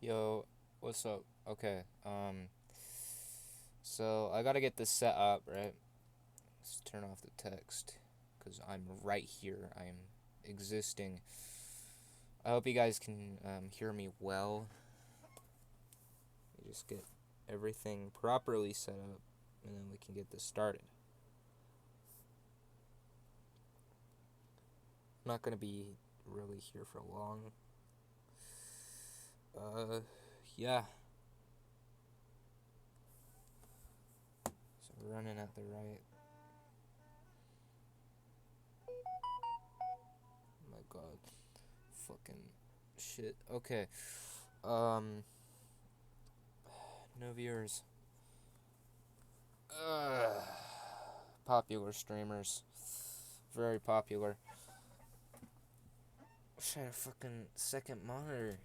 Yo, what's up? Okay, so I gotta get this set up, right? Let's turn off the text, because I'm right here. I'm existing. I hope you guys can hear me well. We just get everything properly set up, and then we can get this started. I'm not gonna be really here for long. Yeah. So we're running at the right. Oh my god. Fucking shit. Okay. Um, no viewers. Popular streamers. Very popular. Wish I had a fucking second monitor.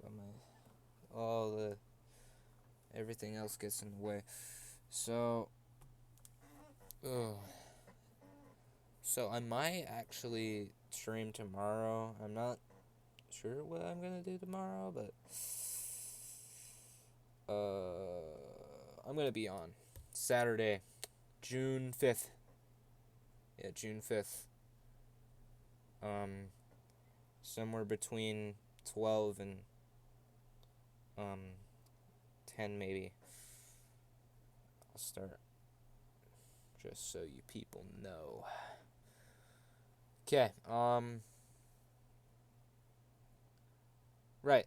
But all the everything else gets in the way. So, ugh. So I might actually stream tomorrow. I'm not sure what I'm gonna do tomorrow, but I'm gonna be on Saturday, June 5th. Yeah, June 5th. Um, somewhere between 12 and um 10 maybe. I'll start just so you people know. Okay. Right.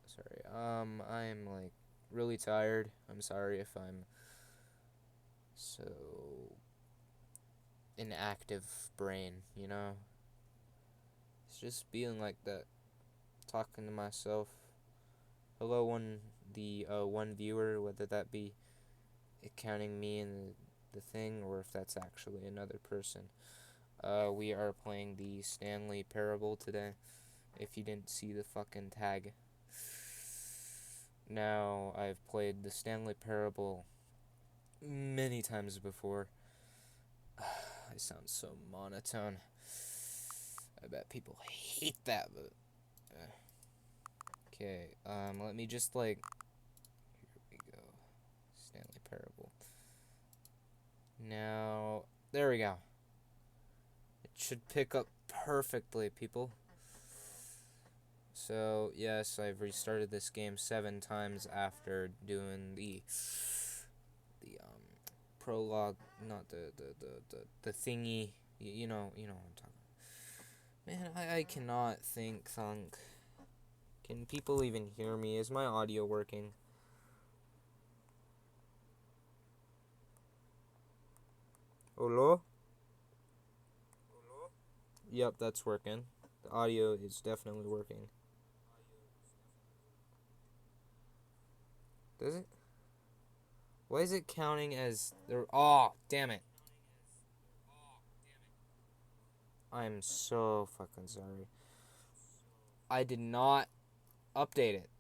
Sorry. I'm like really tired. I'm sorry if I'm so inactive brain, you know? It's just being like that, talking to myself. Hello, one viewer, whether that be counting me in the thing or if that's actually another person. We are playing the Stanley Parable today. If you didn't see the fucking tag. Now, I've played the Stanley Parable many times before. I sound so monotone. I bet people hate that, but okay. Let me just like here we go. Stanley Parable. Now, there we go. It should pick up perfectly, people. So, yes, I've restarted this game 7 times after doing the prologue, not the thingy. You know what I'm talking about. Man, I cannot think. Can people even hear me? Is my audio working? Hello? Yep, that's working. The audio is definitely working. Does it? Why is it counting as there? Oh, damn it. I'm so fucking sorry. I did not update it.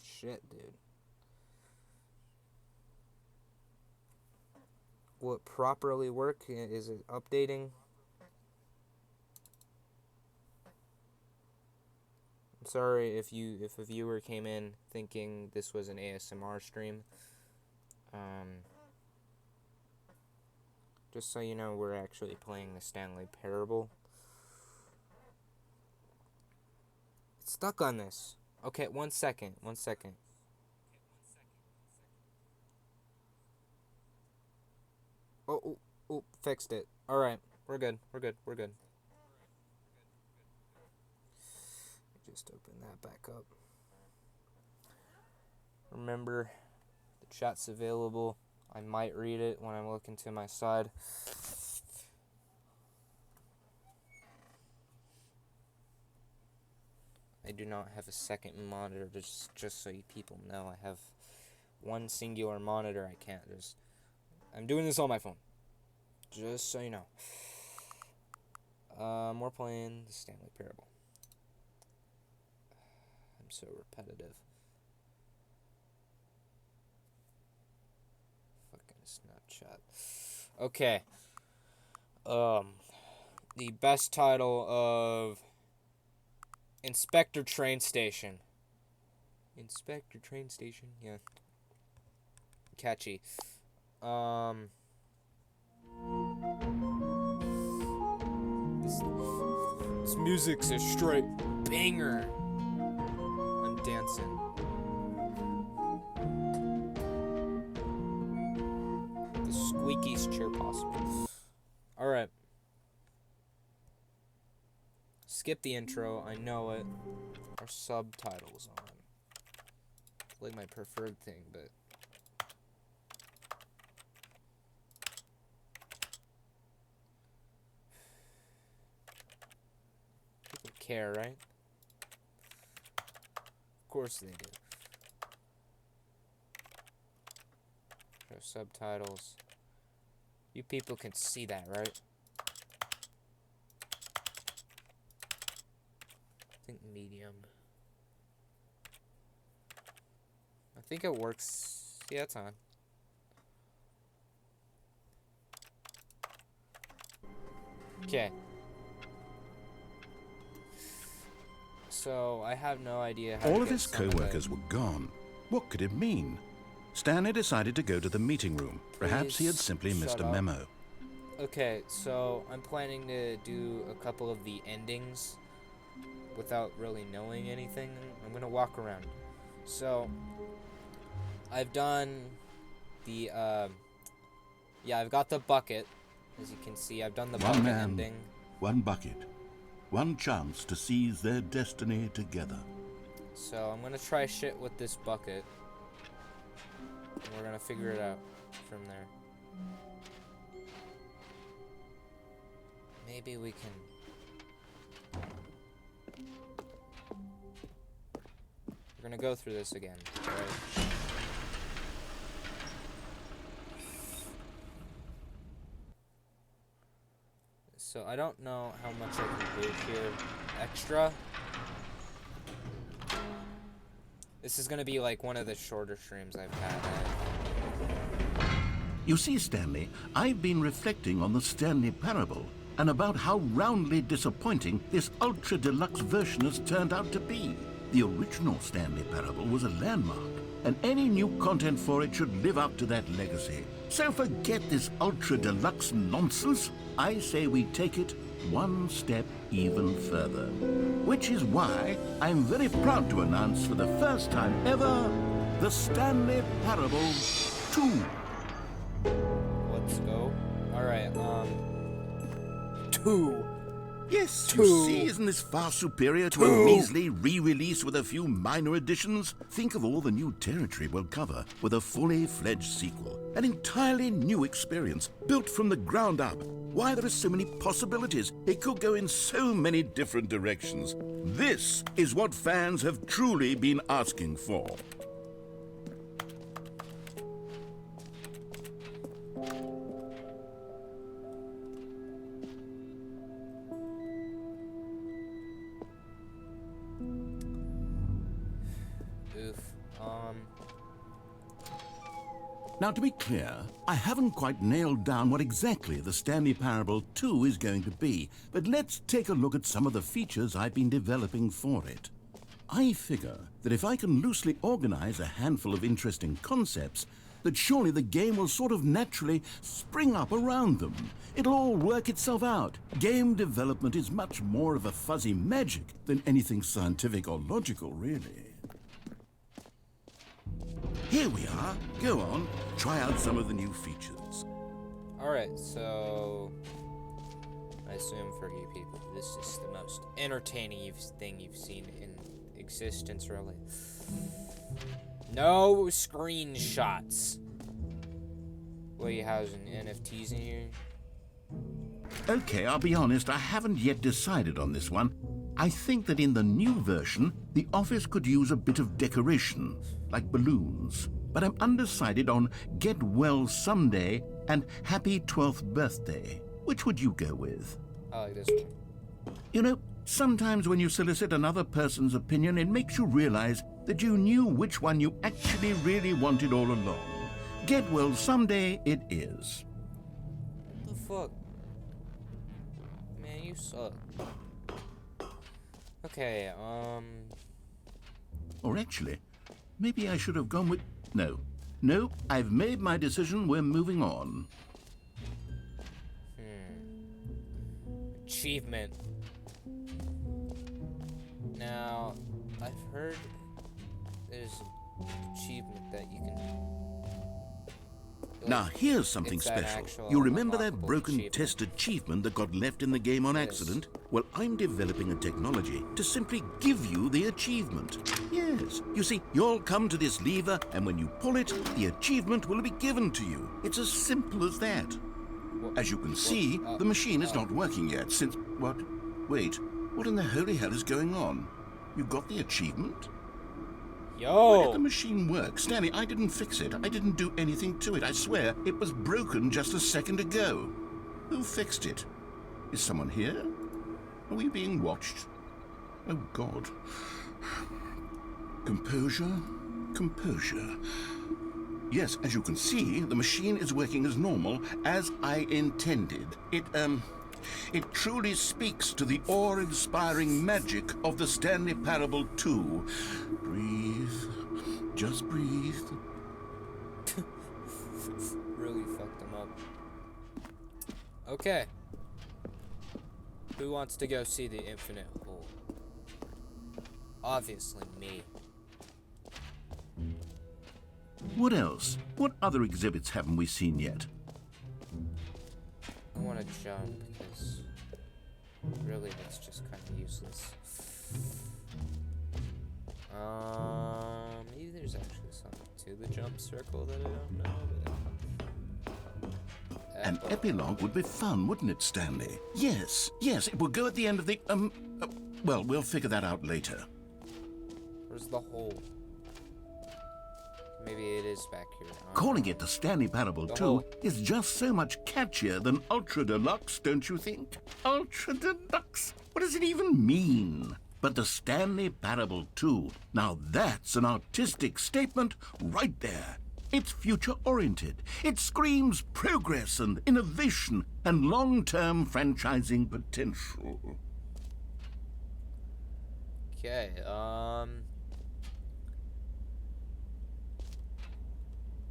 Shit, dude. Will it properly work? Is it updating? I'm sorry if a viewer came in thinking this was an ASMR stream. Just so you know, we're actually playing the Stanley Parable. It's stuck on this. Okay, one second. Fixed it. Alright, we're good. Just open that back up. Remember, the chat's available. I might read it when I'm looking to my side. I do not have a second monitor, just so you people know. I have one singular monitor. I can't just... I'm doing this on my phone. Just so you know. We're playing the Stanley Parable. I'm so repetitive. Fucking Snapchat. Okay. the best title of Inspector Train Station. Inspector Train Station, yeah. Catchy. This music's a straight banger. I'm dancing. The squeakiest chair possible. Alright. Skip the intro, I know it. Our subtitles on. It's like my preferred thing, but people care, right? Of course they do. Show subtitles. You people can see that, right? I think medium. I think it works. Yeah, it's on. Okay. So, I have no idea how All to of get his some co-workers were gone. What could it mean? Stanley decided to go to the meeting room. Perhaps he had simply missed a memo. Okay, so I'm planning to do a couple of the endings without really knowing anything. I'm gonna walk around. So, I've done the, yeah, I've got the bucket. As you can see, I've done the One bucket man, ending. one bucket. One chance to seize their destiny together. So, I'm gonna try shit with this bucket. And we're gonna figure it out from there. Maybe we can... We're gonna go through this again, right? So I don't know how much I can do here extra. This is gonna be like one of the shorter streams I've had. You see, Stanley, I've been reflecting on the Stanley Parable and about how roundly disappointing this ultra deluxe version has turned out to be. The original Stanley Parable was a landmark, and any new content for it should live up to that legacy. So forget this ultra deluxe nonsense. I say we take it one step even further. Which is why I'm very proud to announce for the first time ever, the Stanley Parable 2. Let's go. Alright, 2. Yes, you see, isn't this far superior to a measly re-release with a few minor additions? Think of all the new territory we'll cover with a fully fledged sequel. An entirely new experience, built from the ground up. Why, there are so many possibilities. It could go in so many different directions. This is what fans have truly been asking for. Now, to be clear, I haven't quite nailed down what exactly the Stanley Parable 2 is going to be, but let's take a look at some of the features I've been developing for it. I figure that if I can loosely organize a handful of interesting concepts, that surely the game will sort of naturally spring up around them. It'll all work itself out. Game development is much more of a fuzzy magic than anything scientific or logical, really. Here we are. Go on, try out some of the new features. Alright, so I assume for you people, this is the most entertaining thing you've seen in existence, really. No screenshots. What, you housing NFTs in here? Okay, I'll be honest, I haven't yet decided on this one. I think that in the new version, the office could use a bit of decoration, like balloons. But I'm undecided on Get Well Someday and Happy 12th Birthday. Which would you go with? I like this one. You know, sometimes when you solicit another person's opinion, it makes you realize that you knew which one you actually really wanted all along. Get Well Someday it is. What the fuck? Man, you suck. Okay, Or actually, maybe I should have gone with... No. No, I've made my decision. We're moving on. Achievement. Now, I've heard there's an achievement that you can... Now, here's something it's an special. actual You remember that unlockable broken achievement. test achievement that got left in the game on accident? Well, I'm developing a technology to simply give you the achievement. Yes. You see, you'll come to this lever, and when you pull it, the achievement will be given to you. It's as simple as that. As you can see, the machine is not working yet since... What? Wait. What in the holy hell is going on? You got the achievement? Where did the Yo! machine work? Stanley, I didn't fix it. I didn't do anything to it. I swear, it was broken just a second ago. Who fixed it? Is someone here? Are we being watched? Oh, God. Composure. Composure. Yes, as you can see, the machine is working as normal, as I intended. It truly speaks to the awe-inspiring magic of the Stanley Parable 2. Breathe. Just breathe. Really fucked them up. Okay. Who wants to go see the infinite hole? Obviously me. What else? What other exhibits haven't we seen yet? I want to jump because really that's just kind of useless. Maybe there's actually something to the jump circle that I don't know. But An epilogue would be fun, wouldn't it, Stanley? Yes, yes, it will go at the end of the, well, we'll figure that out later. Where's the hole? Maybe it is back here. Calling it the Stanley Parable 2 is just so much catchier than Ultra Deluxe, don't you think? Ultra Deluxe? What does it even mean? But the Stanley Parable 2, now that's an artistic statement right there. It's future-oriented. It screams progress and innovation and long-term franchising potential. Okay,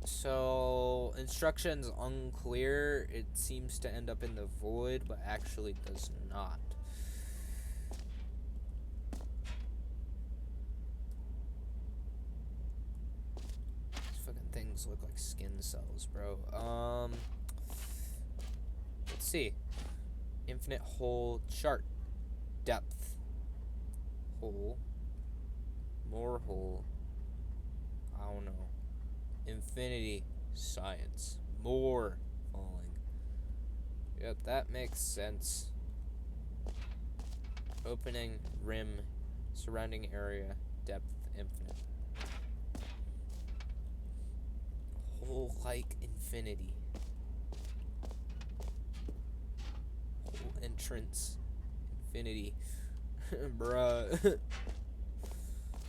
so instructions unclear. It seems to end up in the void, but actually does not. These fucking things look like skin cells, bro. Let's see. Infinite hole chart. Depth. Hole. More hole. I don't know. Infinity. Science. More falling. Yep, that makes sense. Opening, rim, surrounding area, depth, infinite. Hole like infinity. Hole entrance. Infinity. Bruh.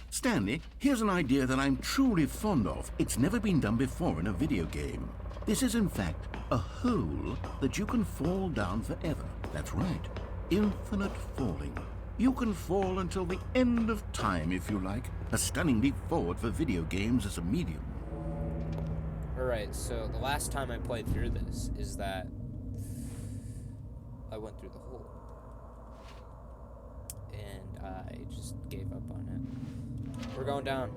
Stanley, here's an idea that I'm truly fond of. It's never been done before in a video game. This is, in fact, a hole that you can fall down forever. That's right. Infinite falling. You can fall until the end of time, if you like. A stunning leap forward for video games as a medium. Alright, so the last time I played through this is that I went through the hole. And I just gave up on it. We're going down.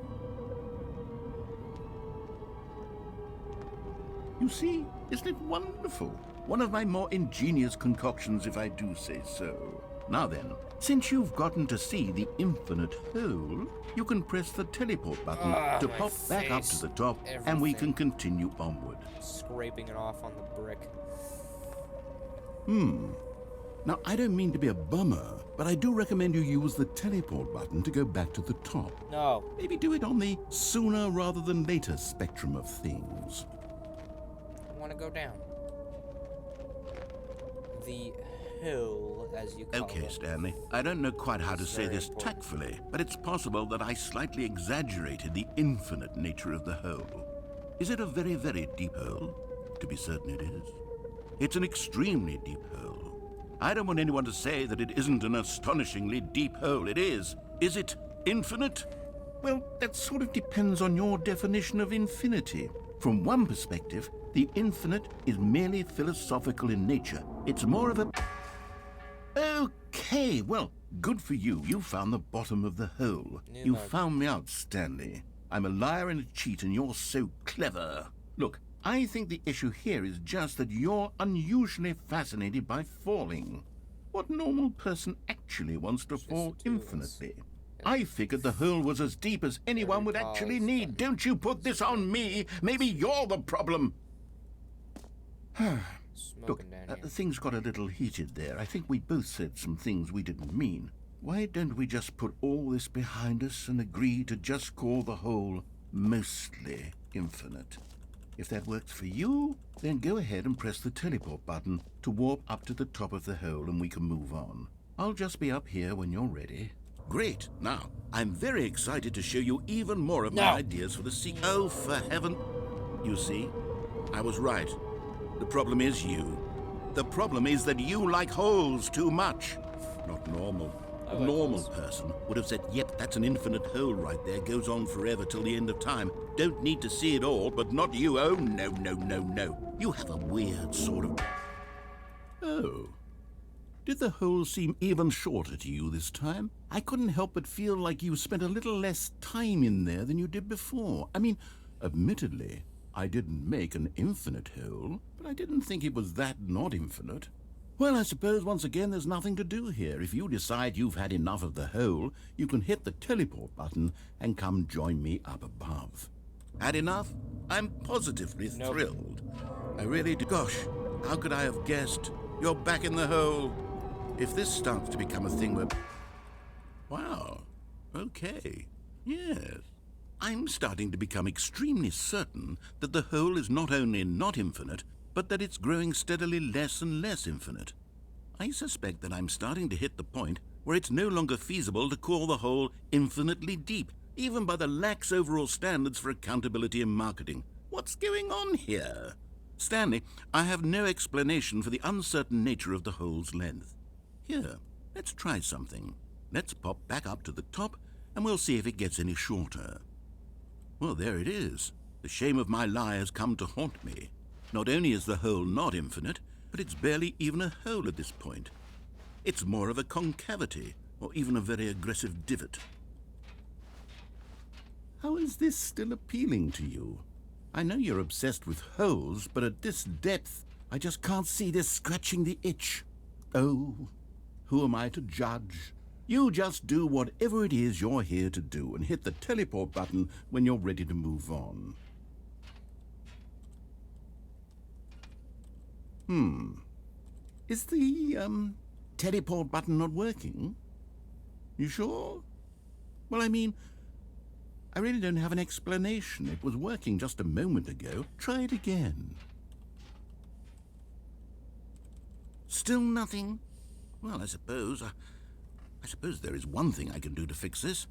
You see, isn't it wonderful? One of my more ingenious concoctions, if I do say so. Now then, since you've gotten to see the infinite hole, you can press the teleport button to pop back up to the top, and we can continue onward. Scraping it off on the brick. Now, I don't mean to be a bummer, but I do recommend you use the teleport button to go back to the top. No. Maybe do it on the sooner rather than later spectrum of things. I want to go down. The hole, as you call Okay, it. Stanley. I don't know quite how to It's say very this important. tactfully, but it's possible that I slightly exaggerated the infinite nature of the hole. Is it a very, very deep hole? To be certain it is. It's an extremely deep hole. I don't want anyone to say that it isn't an astonishingly deep hole. It is. Is it infinite? Well, that sort of depends on your definition of infinity. From one perspective, the infinite is merely philosophical in nature. It's more of a... Okay, well, good for you. You found the bottom of the hole. You found me out, Stanley. I'm a liar and a cheat, and you're so clever. Look, I think the issue here is just that you're unusually fascinated by falling. What normal person actually wants to fall infinitely? I figured the hole was as deep as anyone would actually need. Don't you put this on me. Maybe you're the problem. Look, things got a little heated there. I think we both said some things we didn't mean. Why don't we just put all this behind us and agree to just call the hole mostly infinite? If that works for you, then go ahead and press the teleport button to warp up to the top of the hole and we can move on. I'll just be up here when you're ready. Great. Now, I'm very excited to show you even more of my ideas for the sequel. Oh, for heaven... You see, I was right. The problem is you. The problem is that you like holes too much. Not normal. A normal person would have said, yep, that's an infinite hole right there. Goes on forever till the end of time. Don't need to see it all, but not you. Oh, no, no, no, no. You have a weird sort of... Oh. Did the hole seem even shorter to you this time? I couldn't help but feel like you spent a little less time in there than you did before. I mean, admittedly, I didn't make an infinite hole, but I didn't think it was that not infinite. Well, I suppose once again there's nothing to do here. If you decide you've had enough of the hole, you can hit the teleport button and come join me up above. Had enough? I'm positively thrilled. I really do. Gosh, how could I have guessed? You're back in the hole. If this starts to become a thing where... Wow. Okay. Yes. I'm starting to become extremely certain that the hole is not only not infinite, but that it's growing steadily less and less infinite. I suspect that I'm starting to hit the point where it's no longer feasible to call the hole infinitely deep, even by the lax overall standards for accountability and marketing. What's going on here? Stanley, I have no explanation for the uncertain nature of the hole's length. Here, let's try something. Let's pop back up to the top, and we'll see if it gets any shorter. Well, there it is. The shame of my lie has come to haunt me. Not only is the hole not infinite, but it's barely even a hole at this point. It's more of a concavity, or even a very aggressive divot. How is this still appealing to you? I know you're obsessed with holes, but at this depth, I just can't see this scratching the itch. Oh, who am I to judge? You just do whatever it is you're here to do and hit the teleport button when you're ready to move on. Is the, teleport button not working? You sure? Well, I mean, I really don't have an explanation. It was working just a moment ago. Try it again. Still nothing? Well, I suppose there is one thing I can do to fix this.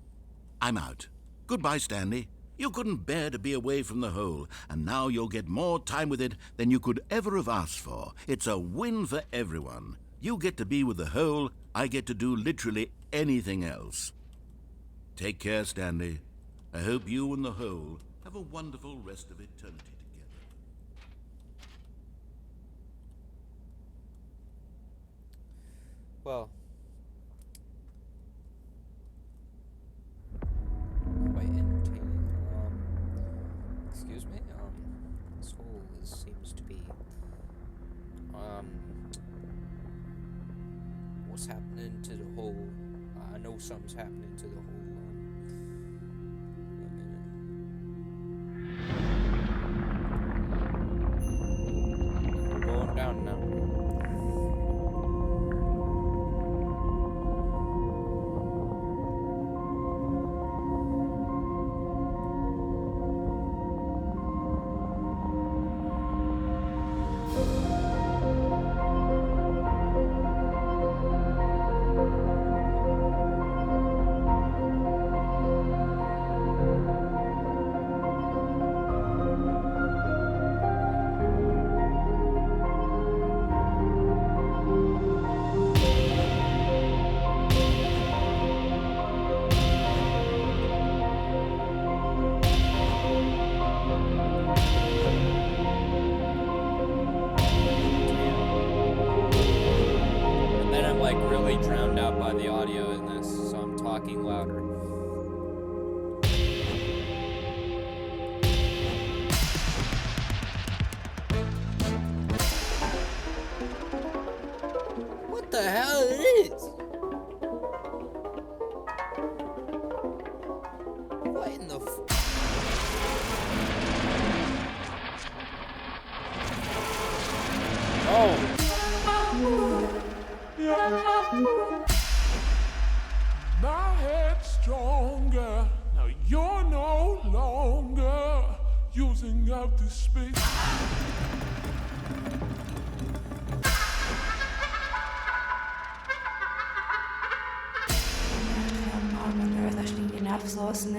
I'm out. Goodbye, Stanley. You couldn't bear to be away from the hole, and now you'll get more time with it than you could ever have asked for. It's a win for everyone. You get to be with the hole, I get to do literally anything else. Take care, Stanley. I hope you and the hole have a wonderful rest of eternity together. Well, quite entertaining. Excuse me. This hole seems to be. What's happening to the hole? I know something's happening to the hole. We're going down now. like really drowned out by the audio in this, so I'm talking louder. What the hell it is? What in the Oh! My head's stronger. Now you're no longer using up the space. Da stehen die Nervensoßen.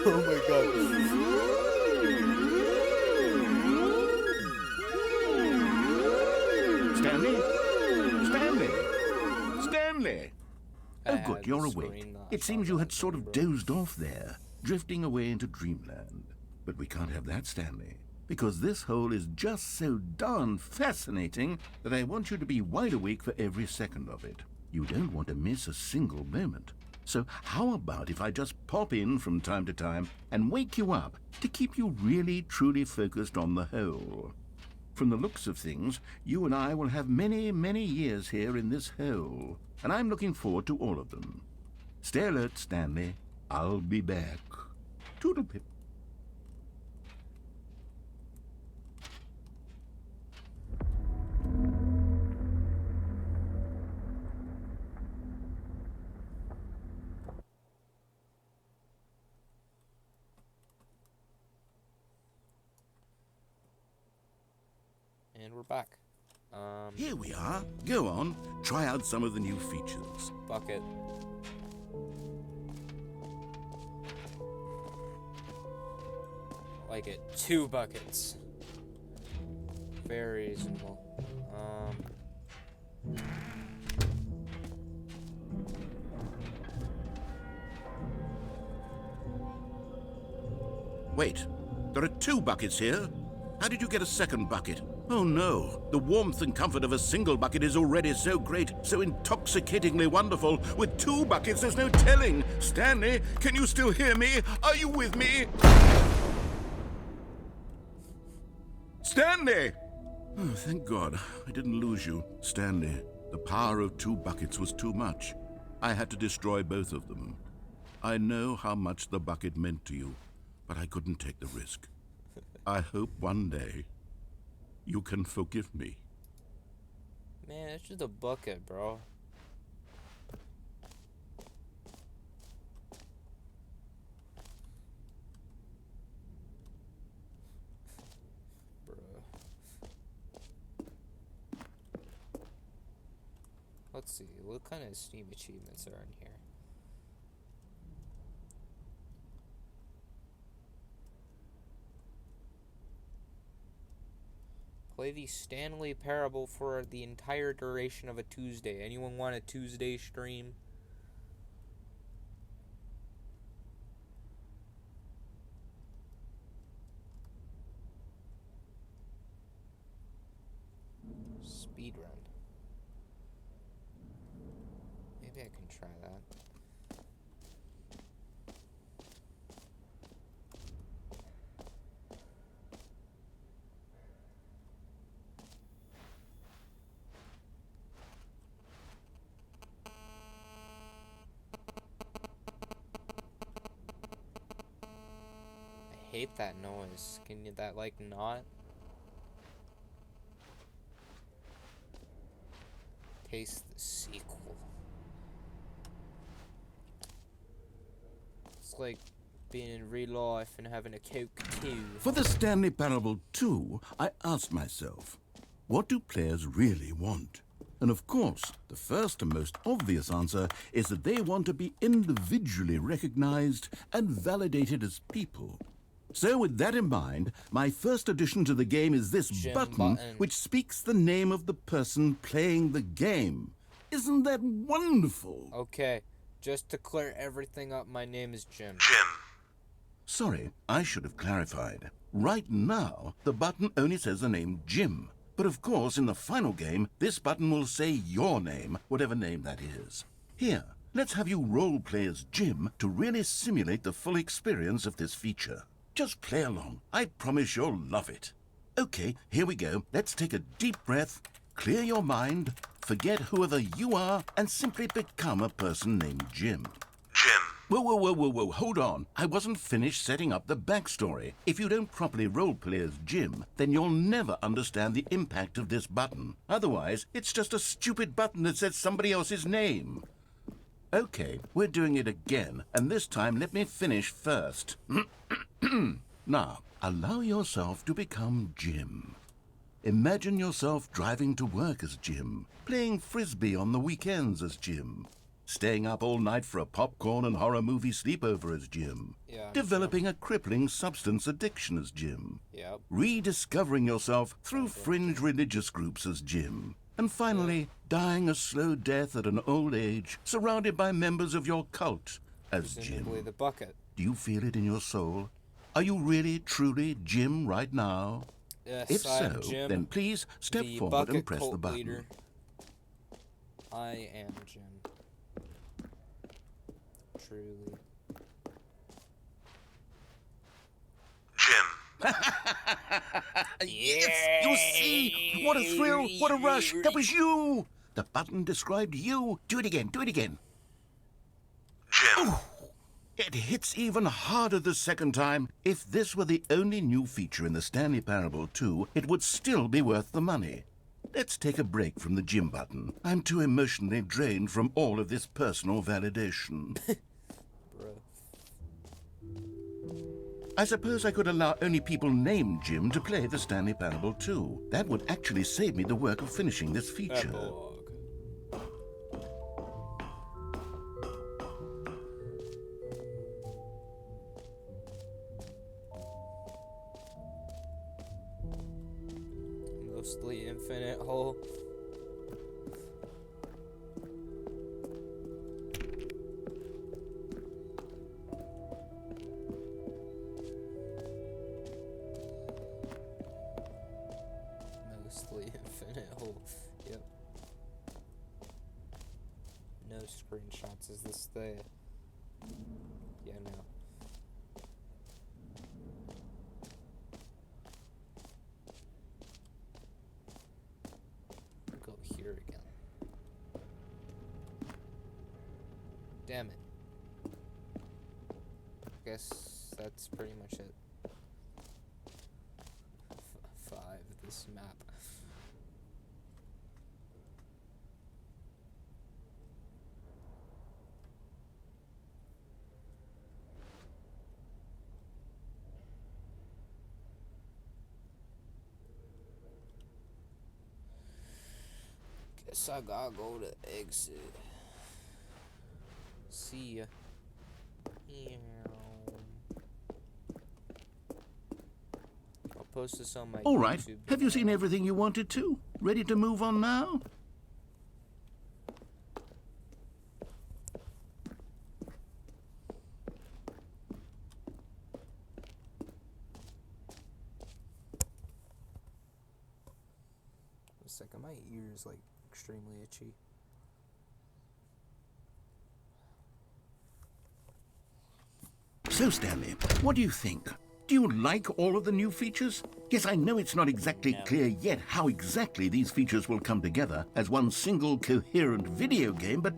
Oh my god. Stanley? Stanley? Stanley! Oh, good, you're awake. It seems you had sort of dozed off there, drifting away into dreamland. But we can't have that, Stanley, because this hole is just so darn fascinating that I want you to be wide awake for every second of it. You don't want to miss a single moment. So how about if I just pop in from time to time and wake you up to keep you really, truly focused on the hole? From the looks of things, you and I will have many, many years here in this hole, and I'm looking forward to all of them. Stay alert, Stanley. I'll be back. Toodle-pip. And we're back. Here we are. Go on. Try out some of the new features. Bucket. Like it. 2 buckets. Very reasonable. Wait. There are 2 buckets here. How did you get a second bucket? Oh no, the warmth and comfort of a single bucket is already so great, so intoxicatingly wonderful. With 2 buckets, there's no telling. Stanley, can you still hear me? Are you with me? Stanley! Oh, thank God, I didn't lose you. Stanley, the power of 2 buckets was too much. I had to destroy both of them. I know how much the bucket meant to you, but I couldn't take the risk. I hope one day you can forgive me. Man, it's just a bucket, bro. Let's see, what kind of Steam achievements are in here? Play the Stanley Parable for the entire duration of a Tuesday. Anyone want a Tuesday stream? Speedrun. Maybe I can try that. hate that noise. Can you that like not? Taste the sequel. It's like being in real life and having a Coke too. For the Stanley Parable 2, I asked myself, what do players really want? And of course, the first and most obvious answer is that they want to be individually recognized and validated as people. So with that in mind, my first addition to the game is this button, which speaks the name of the person playing the game. Isn't that wonderful? Okay, just to clear everything up, my name is Jim. Sorry, I should have clarified. Right now, the button only says the name Jim. But of course, in the final game, this button will say your name, whatever name that is. Here, let's have you role-play as Jim to really simulate the full experience of this feature. Just play along. I promise you'll love it. Okay, here we go. Let's take a deep breath, clear your mind, forget whoever you are, and simply become a person named Jim. Jim. Whoa, hold on. I wasn't finished setting up the backstory. If you don't properly roleplay as Jim, then you'll never understand the impact of this button. Otherwise, it's just a stupid button that says somebody else's name. Okay, we're doing it again, and this time let me finish first. Now, allow yourself to become Jim. Imagine yourself driving to work as Jim, playing frisbee on the weekends as Jim, staying up all night for a popcorn and horror movie sleepover as Jim, developing a crippling substance addiction as Jim, rediscovering yourself through fringe religious groups as Jim, and finally dying a slow death at an old age, surrounded by members of your cult as Jim. The bucket. Do you feel it in your soul? Are you really, truly Jim right now? Yes, if I so, am Jim, then please step forward and press the button. Leader. I am Jim. Truly. Jim. Yes! You see? What a thrill! What a rush! That was you! The button described you. Do it again. Do it again. Jim. Ooh, it hits even harder the second time. If this were the only new feature in the Stanley Parable 2, it would still be worth the money. Let's take a break from the Jim button. I'm too emotionally drained from all of this personal validation. Bro. I suppose I could allow only people named Jim to play the Stanley Parable 2. That would actually save me the work of finishing this feature. Epilogue. Mostly infinite hole. Mostly infinite hole. Yep. No screenshots. Is this the? Yeah, no. Go here again. Damn it. I guess that's pretty much it. 5, this map. Guess I gotta go to exit. See ya. I'll post this on my All right. YouTube. Have you seen everything you wanted to? Ready to move on now? A second, my ear is like extremely itchy. So, Stanley, what do you think? Do you like all of the new features? Yes, I know it's not exactly clear yet how exactly these features will come together as one single coherent video game, but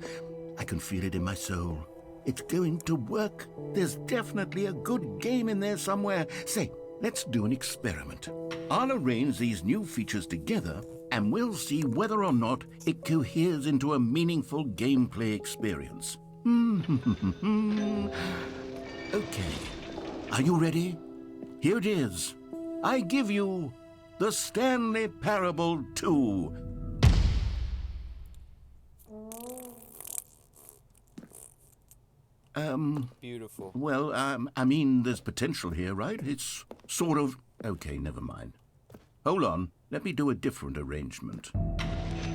I can feel it in my soul. It's going to work. There's definitely a good game in there somewhere. Say, let's do an experiment. I'll arrange these new features together, and we'll see whether or not it coheres into a meaningful gameplay experience. Okay. Are you ready? Here it is. I give you the Stanley Parable 2. Beautiful. Well, I mean, there's potential here, right? It's sort of... Okay, never mind. Hold on. Let me do a different arrangement.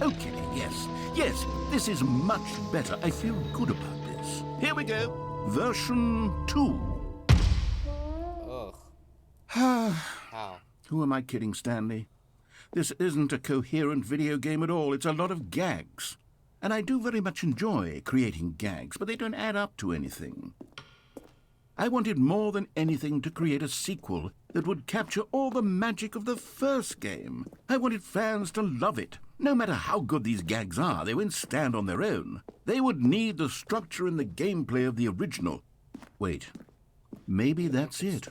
Okay, yes, this is much better. I feel good about this. Here we go. Version 2. Ugh. How? Who am I kidding, Stanley? This isn't a coherent video game at all. It's a lot of gags. And I do very much enjoy creating gags, but they don't add up to anything. I wanted more than anything to create a sequel that would capture all the magic of the first game. I wanted fans to love it. No matter how good these gags are, they won't stand on their own. They would need the structure and the gameplay of the original. Wait, maybe that's it.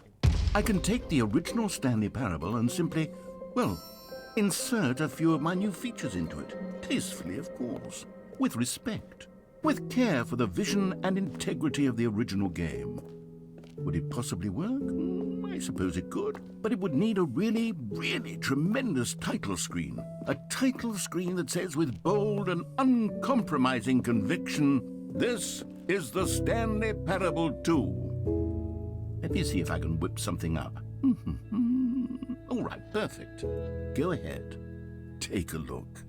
I can take the original Stanley Parable and simply, well, insert a few of my new features into it. Tastefully, of course. With respect. With care for the vision and integrity of the original game. Would it possibly work? I suppose it could. But it would need a really, really tremendous title screen. A title screen that says with bold and uncompromising conviction, "This is the Stanley Parable 2." Let me see if I can whip something up. All right, perfect. Go ahead. Take a look.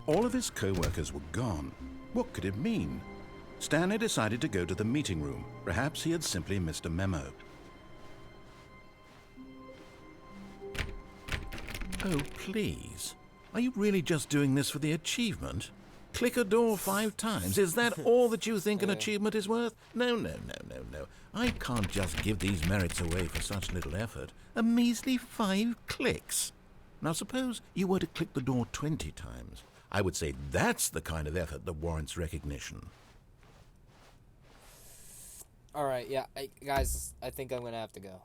All of his co-workers were gone. What could it mean? Stanley decided to go to the meeting room. Perhaps he had simply missed a memo. Oh, please. Are you really just doing this for the achievement? Click a door 5 times. Is that all that you think an achievement is worth? No. I can't just give these merits away for such little effort. A measly 5 clicks. Now suppose you were to click the door 20 times. I would say that's the kind of effort that warrants recognition. Alright, yeah, guys, I think I'm gonna have to go.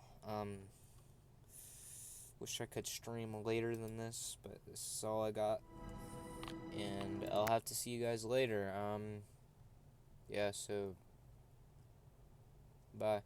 Wish I could stream later than this, but this is all I got. And I'll have to see you guys later. Yeah, so bye.